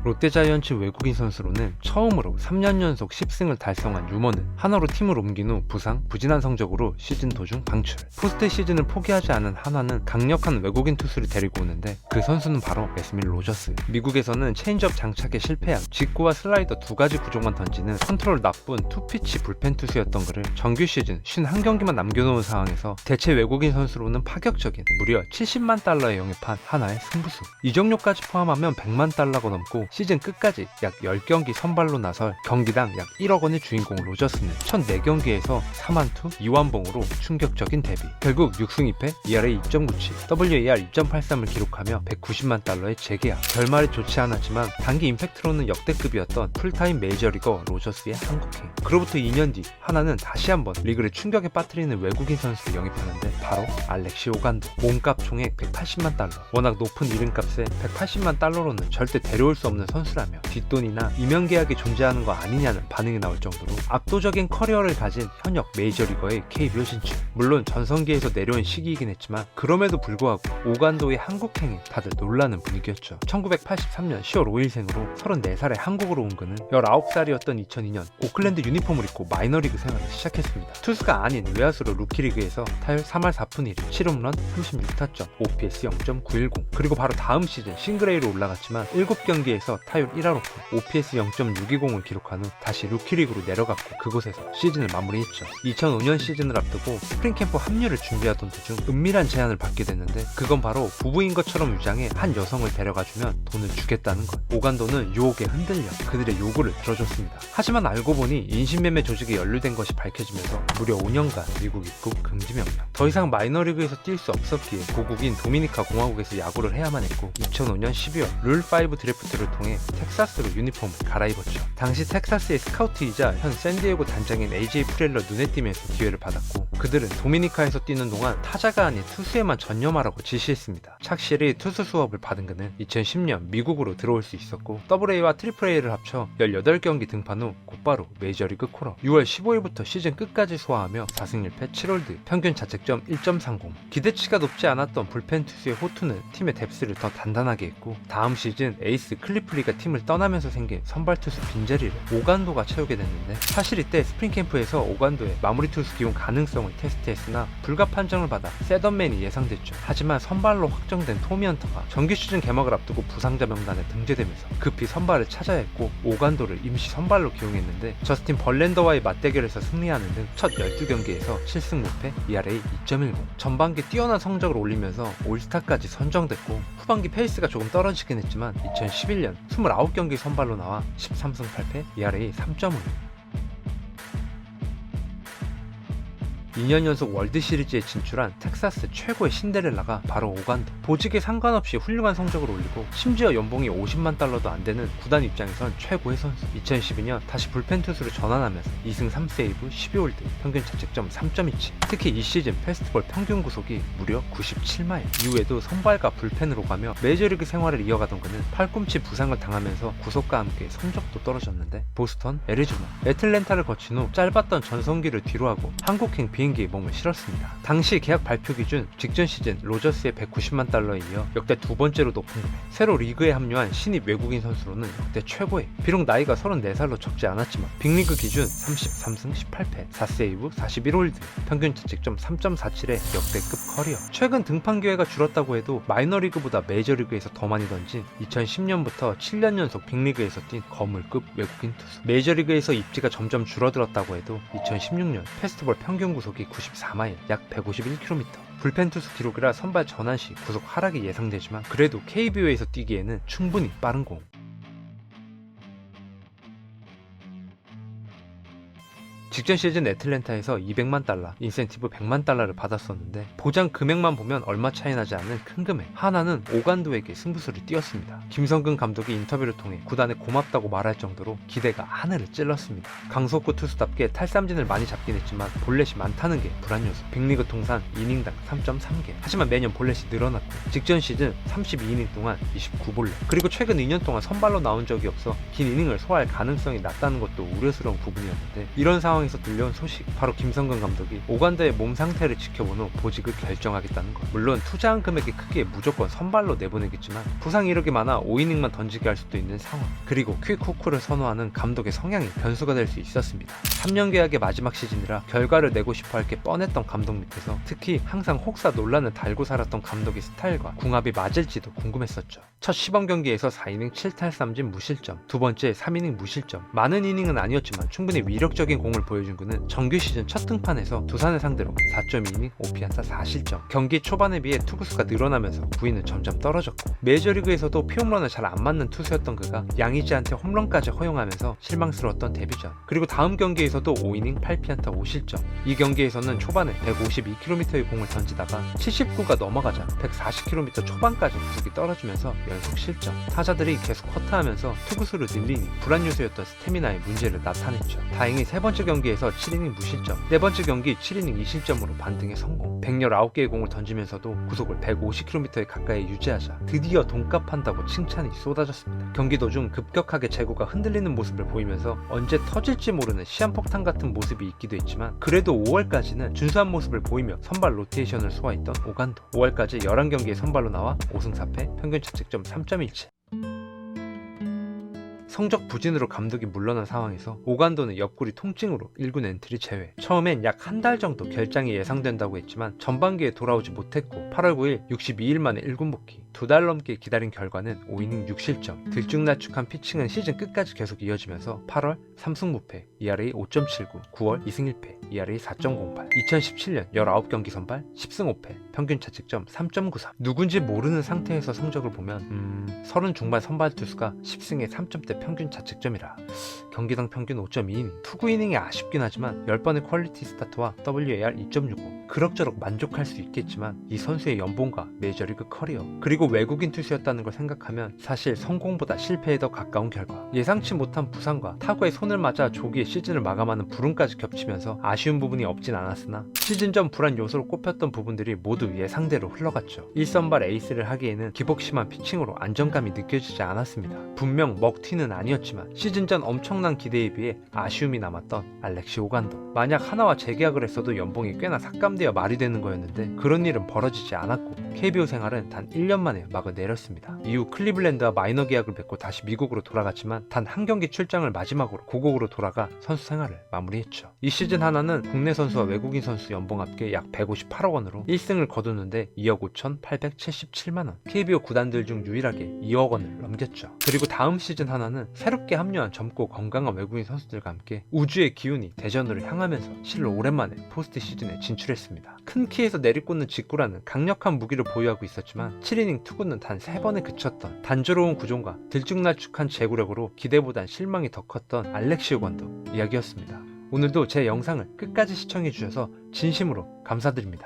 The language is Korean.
롯데자이언츠 외국인 선수로는 처음으로 3년 연속 10승을 달성한 유머는 한화로 팀을 옮긴 후 부상, 부진한 성적으로 시즌 도중 방출. 포스트 시즌을 포기하지 않은 한화는 강력한 외국인 투수를 데리고 오는데 그 선수는 바로 에스밀 로저스. 미국에서는 체인지업 장착에 실패한 직구와 슬라이더 두 가지 구종만 던지는 컨트롤 나쁜 투피치 불펜 투수였던 그를 정규 시즌 51경기만 남겨놓은 상황에서 대체 외국인 선수로는 파격적인 무려 70만 달러에 영입한 한화의 승부수. 이적료까지 포함하면 100만 달러가 넘고 시즌 끝까지 약 10경기 선발로 나설 경기당 약 1억 원의 주인공 로저스는 1004경기에서 4만투 2완봉으로 충격적인 데뷔. 결국 6승 2패, ERA 2.97, WAR 2.83을 기록하며 190만 달러의 재계약. 결말이 좋지 않았지만 단기 임팩트로는 역대급이었던 풀타임 메이저리거 로저스의 한국행. 그로부터 2년 뒤 하나는 다시 한번 리그를 충격에 빠뜨리는 외국인 선수를 영입하는데 바로 알렉시 오간도. 몸값 총액 180만 달러. 워낙 높은 이름값에 180만 달러로는 절대 데려올 수 없는 선수라며 뒷돈이나 이명 계약이 존재하는 거 아니냐는 반응이 나올 정도로 압도적인 커리어를 가진 현역 메이저리거의 KBO 진출. 물론 전성기에서 내려온 시기이긴 했지만 그럼에도 불구하고 오간도의 한국행에 다들 놀라는 분위기였죠. 1983년 10월 5일생으로 34살에 한국으로 온 그는 19살이었던 2002년 오클랜드 유니폼을 입고 마이너리그 생활을 시작했습니다. 투수가 아닌 외야수로 루키리그에서 타율 3할 4푼 1, 7홈런 36타점, OPS 0.910. 그리고 바로 다음 시즌 싱글-A로 올라갔지만 7경기에서 타율 1할 5푼, OPS 0.620을 기록한 후 다시 루키리그로 내려갔고 그곳에서 시즌을 마무리했죠. 2005년 시즌을 앞두고 스프링캠프 합류를 준비하던 도중 은밀한 제안을 받게 됐는데 그건 바로 부부인 것처럼 유장해 한 여성을 데려가주면 돈을 주겠다는 것. 오간도는 유혹에 흔들려 그들의 요구를 들어줬습니다. 하지만 알고 보니 인신매매 조직에 연루된 것이 밝혀지면서 무려 5년간 미국 입국 금지 명령. 더 이상 마이너리그에서 뛸 수 없었기에 고국인 도미니카 공화국에서 야구를 해야만 했고 2005년 12월 룰5 드래프트를 통해 텍사스로 유니폼을 갈아입었죠. 당시 텍사스의 스카우트이자 현 샌디에고 단장인 AJ 프렐러 눈에 띄면서 기회를 받았고 그들은 도미니카에서 뛰는 동안 타자가 아닌 투수에만 전념하라고 지시했습니다. 착실히 투수 수업을 받은 그는 2010년 미국으로 들어올 수 있었고 AA와 AAA를 합쳐 18경기 등판 후 곧바로 메이저리그 콜업. 6월 15일부터 시즌 끝까지 소화하며 4승 1패 7홀드, 평균 자책점 1.30. 기대치가 높지 않았던 불펜 투수의 호투는 팀의 뎁스를 더 단단하게 했고 다음 시즌 에이스 클리프리가 팀을 떠나면서 생긴 선발 투수 빈자리를 오간도가 채우게 됐는데 사실 이때 스프링캠프에서 오간도의 마무리 투수 기용 가능성을 테스트했으나 불가 판정을 받아 셋업맨이 예상됐죠. 하지만 선발로 확정된 토미 헌터가 정규 시즌 개막을 앞두고 부상자 명단에 등재되면서 급히 선발을 찾아야 했고 오간도를 임시 선발로 기용했는데 저스틴 벌랜더와의 맞대결에서 승리하는 등 첫 12경기에서 7승 무패, ERA 2.10. 전반기 뛰어난 성적을 올리면서 올스타까지 선정됐고 후반기 페이스가 조금 떨어지긴 했지만 2011년 29경기 선발로 나와 13승 8패, ERA 3.5. 2년 연속 월드시리즈에 진출한 텍사스 최고의 신데렐라가 바로 오간도. 보직에 상관없이 훌륭한 성적을 올리고 심지어 연봉이 50만 달러도 안 되는 구단 입장에선 최고의 선수. 2012년 다시 불펜 투수로 전환하면서 2승 3세이브 12홀드, 평균 자책점 3.27. 특히 이 시즌 페스티벌 평균 구속이 무려 97마일. 이후에도 선발과 불펜으로 가며 메이저리그 생활을 이어가던 그는 팔꿈치 부상을 당하면서 구속과 함께 성적도 떨어졌는데 보스턴, 애리조나, 애틀랜타를 거친 후 짧았던 전성기를 뒤로하고 한국행 비행기에 몸을 실었습니다. 당시 계약 발표 기준 직전 시즌 로저스의 190만 달러에 이어 역대 두 번째로 높은 금액. 새로 리그에 합류한 신입 외국인 선수로는 역대 최고의. 비록 나이가 34살로 적지 않았지만 빅리그 기준 33승 18패 4세이브 41홀드, 평균 자책점 3.47의 역대급 커리어. 최근 등판 기회가 줄었다고 해도 마이너리그보다 메이저리그에서 더 많이 던진 2010년부터 7년 연속 빅리그에서 뛴 거물급 외국인 투수. 메이저리그에서 입지가 점점 줄어들었다고 해도 2016년 페스티벌 평균 구속이 94마일, 약 151km. 불펜 투수 기록이라 선발 전환 시 구속 하락이 예상되지만 그래도 KBO에서 뛰기에는 충분히 빠른 공. 직전 시즌 애틀랜타에서 200만 달러, 인센티브 100만 달러를 받았었는데 보장 금액만 보면 얼마 차이 나지 않는 큰 금액. 하나는 오간도에게 승부수를 띄웠습니다. 김성근 감독이 인터뷰를 통해 구단에 고맙다고 말할 정도로 기대가 하늘을 찔렀습니다. 강속구 투수답게 탈삼진을 많이 잡긴 했지만 볼넷이 많다는 게 불안 요소. 빅리그 통산 이닝당 3.3개. 하지만 매년 볼넷이 늘어났고 직전 시즌 32이닝 동안 29볼넷. 그리고 최근 2년 동안 선발로 나온 적이 없어 긴 이닝을 소화할 가능성이 낮다는 것도 우려스러운 부분이었는데 이런 상황에서 상에서 들려온 소식, 바로 김성근 감독이 오간다의 몸 상태를 지켜본 후 보직을 결정하겠다는 것. 물론 투자한 금액의 크기에 무조건 선발로 내보내겠지만 부상 이력이 많아 5이닝만 던지게 할 수도 있는 상황, 그리고 퀵 후크를 선호하는 감독의 성향이 변수가 될 수 있었습니다. 3년 계약의 마지막 시즌이라 결과를 내고 싶어 할 게 뻔했던 감독 밑에서 특히 항상 혹사 논란을 달고 살았던 감독의 스타일과 궁합이 맞을지도 궁금했었죠. 첫 시범 경기에서 4이닝 7탈3진 무실점, 두 번째 3이닝 무실점. 많은 이닝은 아니었지만 충분히 위력적인 공을 보여준 그는 정규 시즌 첫 등판에서 두산을 상대로 4.2이닝 5피안타 4실점. 경기 초반에 비해 투구수가 늘어나면서 부인은 점점 떨어졌고, 메이저리그에서도 피홈런을 잘 안 맞는 투수였던 그가 양의지한테 홈런까지 허용하면서 실망스러웠던 데뷔전. 그리고 다음 경기에서도 5이닝 8피안타 5실점. 이 경기에서는 초반에 152km의 공을 던지다가 79가 넘어가자 140km 초반까지 구속이 떨어지면서 연속 실점. 타자들이 계속 커트하면서 투구수를 늘리니 불안 요소였던 스태미나의 문제를 나타냈죠. 다행히 세 번째 경기에서 7이닝 무실점, 네 번째 경기 7이닝 2실점으로 반등에 성공. 119개의 공을 던지면서도 구속을 150km에 가까이 유지하자 드디어 돈값한다고 칭찬이 쏟아졌습니다. 경기 도중 급격하게 제구가 흔들리는 모습을 보이면서 언제 터질지 모르는 시한폭탄 같은 모습이 있기도 했지만, 그래도 5월까지는 준수한 모습을 보이며 선발 로테이션을 소화했던 오간도. 5월까지 11경기에 선발로 나와 5승 4패, 평균 자책점 3.17. 성적 부진으로 감독이 물러난 상황에서 오간도는 옆구리 통증으로 1군 엔트리 제외. 처음엔 약 한 달 정도 결장이 예상된다고 했지만 전반기에 돌아오지 못했고 8월 9일 62일 만에 1군 복귀. 2달 넘게 기다린 결과는 5이닝 6실점. 들쭉날쭉한 피칭은 시즌 끝까지 계속 이어지면서 8월 3승 무패, ERA 5.79, 9월 2승 1패, ERA 4.08. 2017년 19경기 선발 10승 5패, 평균 자책점 3.93. 누군지 모르는 상태에서 성적을 보면 30 중반 선발 투수가 10승에 3점대 평균 자책점이라 경기당 평균 5.2이닝. 투구 이닝이 아쉽긴 하지만 10번의 퀄리티 스타트와 WAR 2.65. 그럭저럭 만족할 수 있겠지만 이 선수의 연봉과 메이저리그 커리어, 그리고 외국인 투수였다는 걸 생각하면 사실 성공보다 실패에 더 가까운 결과. 예상치 못한 부상과 타구의 손을 맞아 조기에 시즌을 마감하는 불운까지 겹치면서 아쉬운 부분이 없진 않았으나 시즌 전 불안 요소로 꼽혔던 부분들이 모두 예상대로 흘러갔죠. 1선발 에이스를 하기에는 기복심한 피칭으로 안정감이 느껴지지 않았습니다. 분명 먹튀는 아니었지만 시즌 전 엄청난 기대에 비해 아쉬움이 남았던 알렉시 오간도. 만약 하나와 재계약을 했어도 연봉이 꽤나 삭감되어 말이 되는 거였는데 그런 일은 벌어지지 않았고 KBO 생활은 단 1년 만에 막을 내렸습니다. 이후 클리블랜드와 마이너 계약을 맺고 다시 미국으로 돌아갔지만 단 한 경기 출장을 마지막으로 고국으로 돌아가 선수 생활을 마무리했죠. 이 시즌 하나는 국내 선수와 외국인 선수 연봉 합계 약 158억 원으로 1승을 거두는데 2억 5,877만 원. KBO 구단들 중 유일하게 2억 원을 넘겼죠. 그리고 다음 시즌 하나는 새롭게 합류한 젊고 건강한 외국인 선수들과 함께 우주의 기운이 대전으로 향하면서 실로 오랜만에 포스트 시즌에 진출했습니다. 큰 키에서 내리꽂는 직구라는 강력한 무기를 보유하고 있었지만 7이닝 투구는 단 3번에 그쳤던 단조로운 구종과 들쭉날쭉한 제구력으로 기대보단 실망이 더 컸던 알렉시 오간도 이야기였습니다. 오늘도 제 영상을 끝까지 시청해주셔서 진심으로 감사드립니다.